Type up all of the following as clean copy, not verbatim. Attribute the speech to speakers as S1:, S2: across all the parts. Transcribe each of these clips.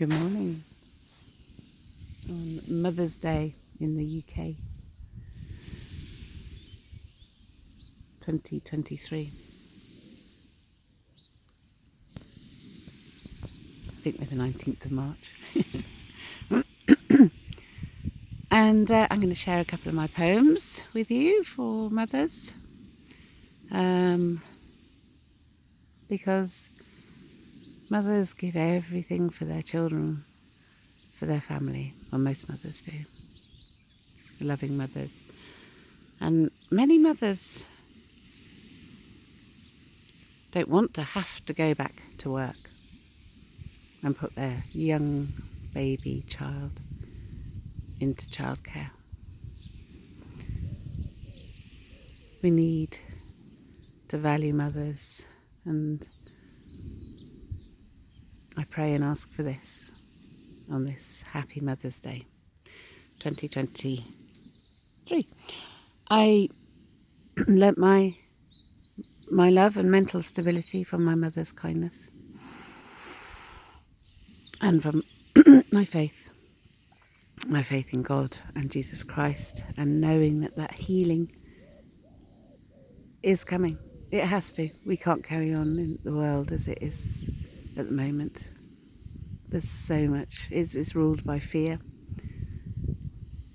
S1: Good morning on Mother's Day in the UK 2023. I think we're the 19th of March. And I'm going to share a couple of my poems with you for mothers, because mothers give everything for their children, for their family. Well, most mothers do. Loving mothers. And many mothers don't want to have to go back to work and put their young baby child into childcare. We need to value mothers, and I pray and ask for this on this happy Mother's Day 2023. I learnt my love and mental stability from my mother's kindness and from my faith in God and Jesus Christ, and knowing that healing is coming. It has to. We can't carry on in the world as it is at the moment. There's so much. It's ruled by fear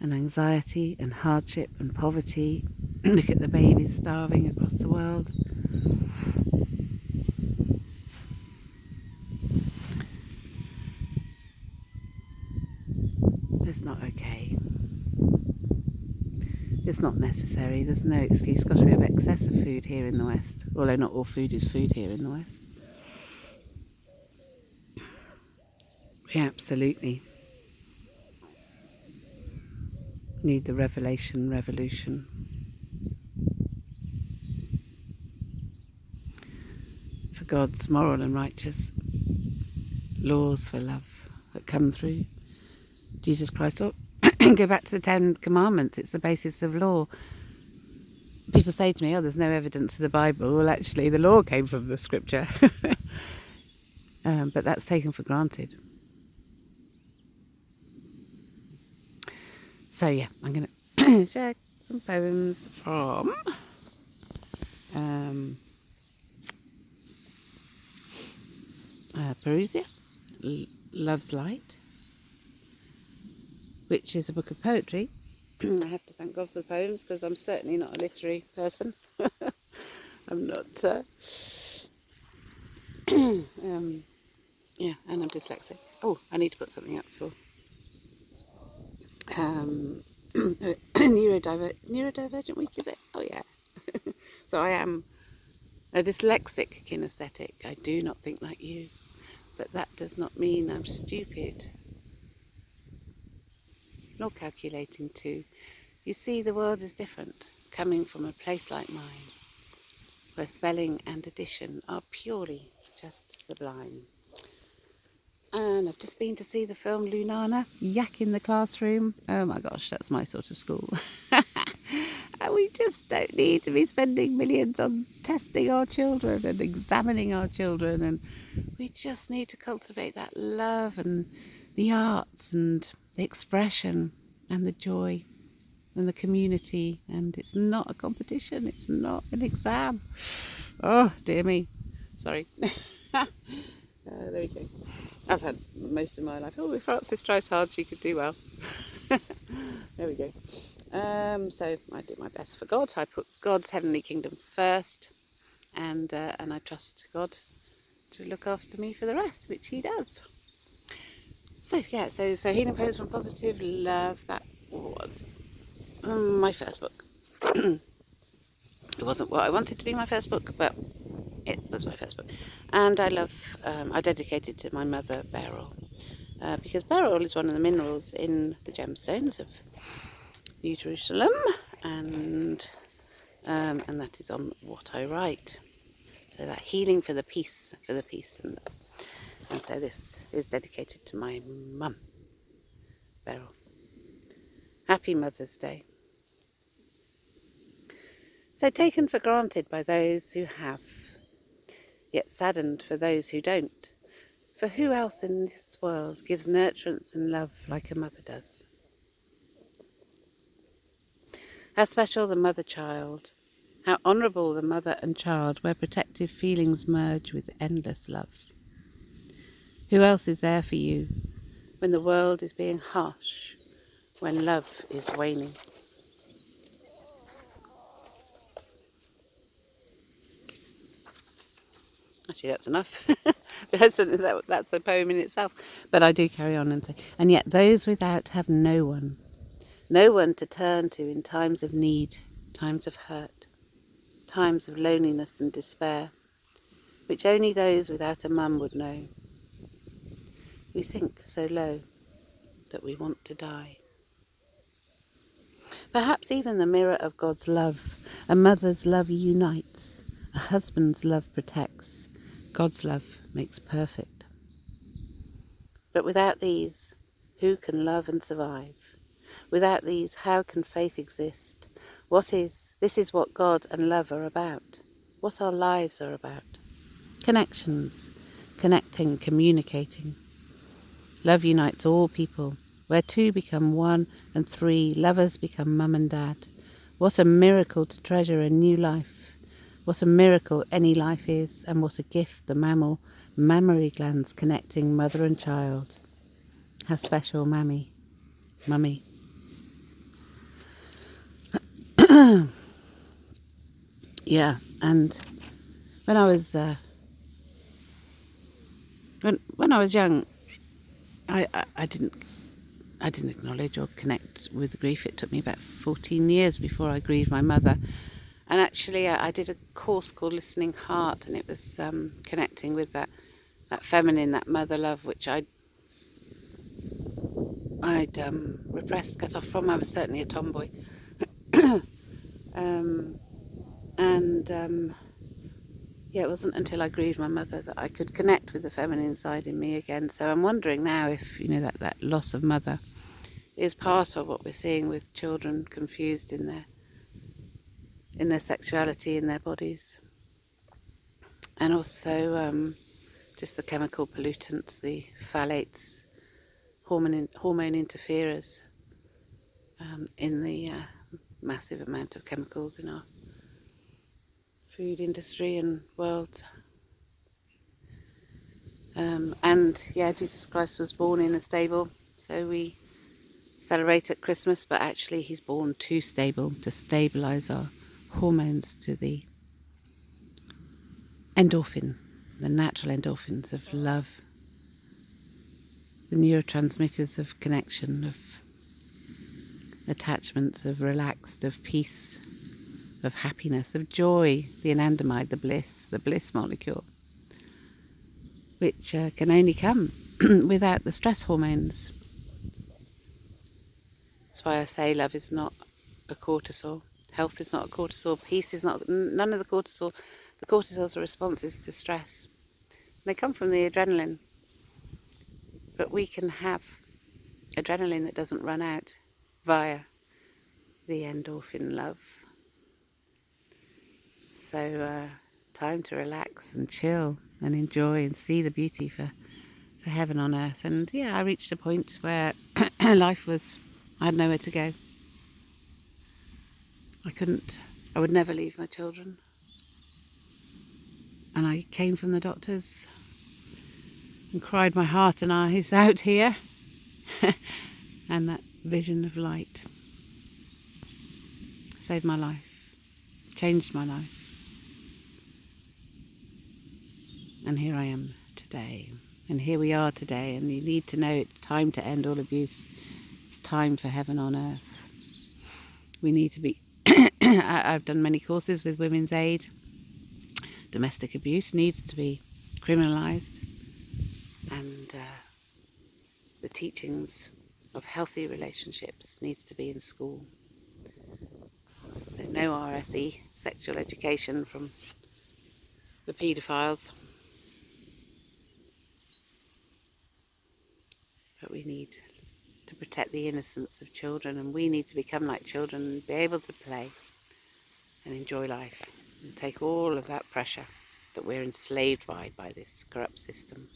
S1: and anxiety and hardship and poverty. Look at the babies starving across the world. It's not okay. It's not necessary. There's no excuse. Gosh, we have excess of food here in the West. Although not all food is food here in the West. We absolutely need the revolution. For God's moral and righteous laws for love that come through Jesus Christ. Or go back to the 10 Commandments. It's the basis of law. People say to me, there's no evidence of the Bible. Well, actually, the law came from the scripture. But that's taken for granted. So yeah, I'm going to share some poems from Perusia, Love's Light, which is a book of poetry. I have to thank God for the poems, because I'm certainly not a literary person. I'm not, yeah, and I'm dyslexic. Oh, I need to put something up for neurodivergent week, is it? Oh yeah. So I am a dyslexic kinesthetic. I do not think like you, but that does not mean I'm stupid, nor calculating too. You see, the world is different, coming from a place like mine, where spelling and addition are purely just sublime. And I've just been to see the film Lunana, Yak in the Classroom. Oh my gosh, that's my sort of school. And we just don't need to be spending millions on testing our children and examining our children. And we just need to cultivate that love and the arts and the expression and the joy and the community. And it's not a competition. It's not an exam. Oh, dear me. Sorry. There we go. I've had most of my life. Oh, if Frances tries hard, she could do well. There we go. So I do my best for God. I put God's heavenly kingdom first, and I trust God to look after me for the rest, which He does. So yeah, so Healing Poems from Positive Love. That was my first book. It wasn't what I wanted to be my first book, but it was my first book. And I love, I dedicate it to my mother, beryl, because beryl is one of the minerals in the gemstones of New Jerusalem, and that is on what I write. So that healing for the peace, and so this is dedicated to my mum, Beryl. Happy Mother's Day. So taken for granted by those who have, yet saddened for those who don't. For who else in this world gives nurturance and love like a mother does? How special the mother-child. How honourable the mother and child, where protective feelings merge with endless love. Who else is there for you when the world is being harsh, when love is waning? Actually, that's enough. That's a poem in itself. But I do carry on and say, and yet those without have no one to turn to in times of need, times of hurt, times of loneliness and despair, which only those without a mum would know. We sink so low that we want to die. Perhaps even the mirror of God's love. A mother's love unites, a husband's love protects, God's love makes perfect. But without these, who can love and survive? Without these, how can faith exist? This is what God and love are about, what our lives are about. Connections, connecting, communicating. Love unites all people, where two become one and three, lovers become mum and dad. What a miracle to treasure a new life. What a miracle any life is, and what a gift the mammary glands connecting mother and child. How special, mummy. Yeah, and when I was when I was young, I didn't acknowledge or connect with grief. It took me about 14 years before I grieved my mother. And actually, I did a course called Listening Heart, and it was connecting with that feminine, that mother love, which I'd repressed, cut off from. I was certainly a tomboy. Yeah, it wasn't until I grieved my mother that I could connect with the feminine side in me again. So I'm wondering now if, that loss of mother is part of what we're seeing with children confused in their sexuality, in their bodies. And also just the chemical pollutants, the phthalates, hormone interferers in the massive amount of chemicals in our food industry and world. And yeah, Jesus Christ was born in a stable, so we celebrate at Christmas, but actually he's born too stable to stabilize our hormones to the endorphin, the natural endorphins of love, the neurotransmitters of connection, of attachments, of relaxed, of peace, of happiness, of joy, the anandamide, the bliss molecule, which can only come without the stress hormones. That's why I say love is not a cortisol, health is not a cortisol, peace is not, none of the cortisol. The cortisol's responses to stress. They come from the adrenaline, but we can have adrenaline that doesn't run out via the endorphin love. So time to relax and chill and enjoy and see the beauty for heaven on earth. And yeah, I reached a point where I had nowhere to go. I would never leave my children. And I came from the doctors and cried my heart and eyes out here. And that vision of light saved my life, changed my life. And here I am today. And here we are today. And you need to know it's time to end all abuse. It's time for heaven on earth. We need to be... I've done many courses with Women's Aid. Domestic abuse needs to be criminalised. And the teachings of healthy relationships needs to be in school. So no RSE, sexual education from the paedophiles. But we need to protect the innocence of children, and we need to become like children and be able to play and enjoy life and take all of that pressure that we're enslaved by this corrupt system.